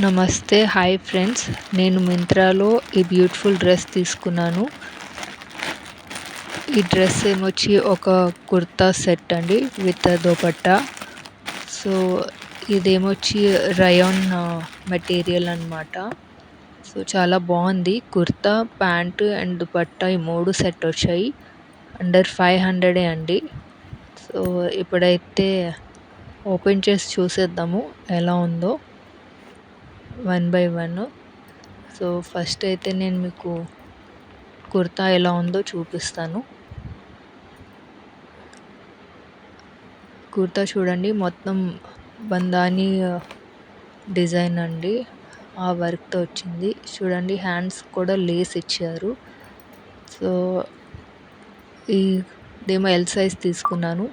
నమస్తే. Hi friends. నేను మింత్రాలో ఈ బ్యూటిఫుల్ డ్రెస్ తీసుకున్నాను. ఈ డ్రెస్ ఏమొచ్చి ఒక కుర్తా సెట్ అండి విత్ దుపట్టా. సో, ఇదేమొచ్చి రయాన్ మెటీరియల్ అనమాట. సో, చాలా బాగుంది. కుర్తా, ప్యాంటు అండ్ దుపట్టా ఈ 3 సెట్ వచ్చాయి. అండర్ 500 అండి. సో, ఇప్పుడైతే ఓపెన్ చేసి చూసేద్దాము ఎలా ఉందో one by one. So first అయితే నేను మీకు కుర్తా ఎలా ఉందో చూపిస్తాను. కుర్తా చూడండి, మొత్తం బందాని డిజైన్ అండి. ఆ వర్క్తో వచ్చింది చూడండి. హ్యాండ్స్ కూడా లేస్ ఇచ్చారు. సో ఇదేమో ఎల్ సైజ్ తీసుకున్నాను.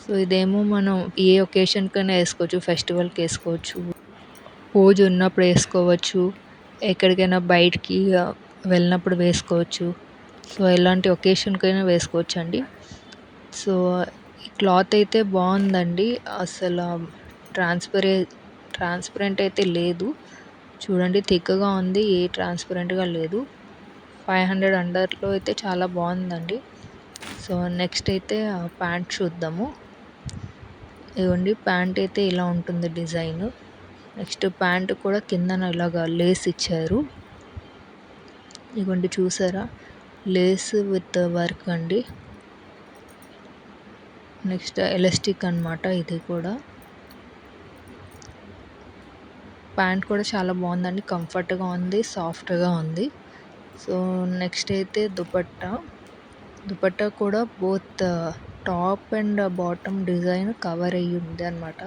సో ఇదేమో మనం ఏ ఒకేషన్కైనా వేసుకోవచ్చు. ఫెస్టివల్కి వేసుకోవచ్చు, పూజ ఉన్నప్పుడు వేసుకోవచ్చు, ఎక్కడికైనా బయటికి వెళ్ళినప్పుడు వేసుకోవచ్చు. సో ఎలాంటి ఒకేషన్కైనా వేసుకోవచ్చు అండి. సో ఈ క్లాత్ అయితే బాగుందండి. అసలు ట్రాన్స్పరెంట్ అయితే లేదు. చూడండి, థిక్గా ఉంది, ఏ ట్రాన్స్పరెంట్గా లేదు. 500 అండర్లో అయితే చాలా బాగుందండి. సో నెక్స్ట్ అయితే ప్యాంట్ చూద్దాము. ఇవ్వండి, ప్యాంట్ అయితే ఇలా ఉంటుంది డిజైన్. నెక్స్ట్ ప్యాంట్ కూడా కిందన ఇలాగా లేస్ ఇచ్చారు. ఇవ్వండి, చూసారా, లేస్ విత్ వర్క్ అండి. నెక్స్ట్ ఎలాస్టిక్ అనమాట ఇది కూడా. ప్యాంట్ కూడా చాలా బాగుందండి, కంఫర్ట్గా ఉంది, సాఫ్ట్గా ఉంది. సో నెక్స్ట్ అయితే దుపట్టా కూడా both top and bottom design cover అయ్యి ఉంది అనమాట.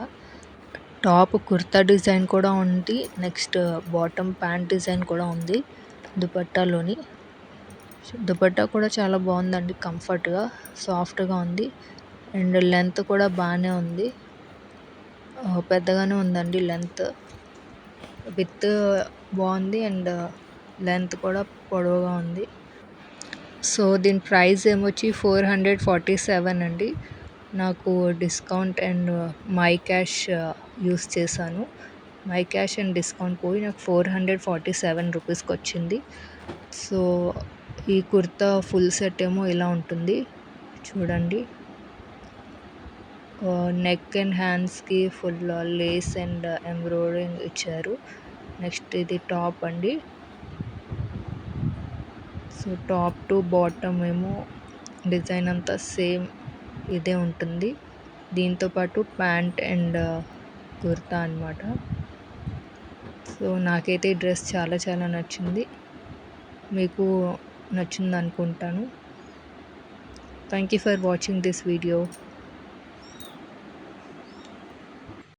టాప్ కుర్తా డిజైన్ కూడా ఉంది. నెక్స్ట్ బాటమ్ ప్యాంట్ డిజైన్ కూడా ఉంది దుపట్టాలోని. దుపట్టా కూడా చాలా బాగుందండి, కంఫర్ట్గా, సాఫ్ట్గా ఉంది. అండ్ లెంత్ కూడా బాగానే ఉంది, పెద్దగానే ఉందండి లెంత్. విత్ బాగుంది అండ్ లెంత్ కూడా పొడవుగా ఉంది. సో దీని ప్రైస్ ఏమొచ్చి 447 అండి. నాకు discount and my cash use చేశాను. మై క్యాష్ అండ్ డిస్కౌంట్ పోయి నాకు 447 రూపీస్కి వచ్చింది. సో ఈ కుర్తా ఫుల్ సెట్ ఏమో ఇలా ఉంటుంది చూడండి. నెక్ అండ్ హ్యాండ్స్కి ఫుల్ లేస్ అండ్ ఎంబ్రాయిడరింగ్ ఇచ్చారు. నెక్స్ట్ ఇది టాప్ అండి. సో టాప్ టు బాటమ్ ఏమో డిజైన్ అంతా సేమ్ ఇదే ఉంటుంది. దీంతోపాటు ప్యాంట్ అండ్ కుర్తా అనమాట. సో నాకైతే ఈ డ్రెస్ చాలా చాలా నచ్చింది. మీకు నచ్చింది అనుకుంటాను. Thank you for watching this video.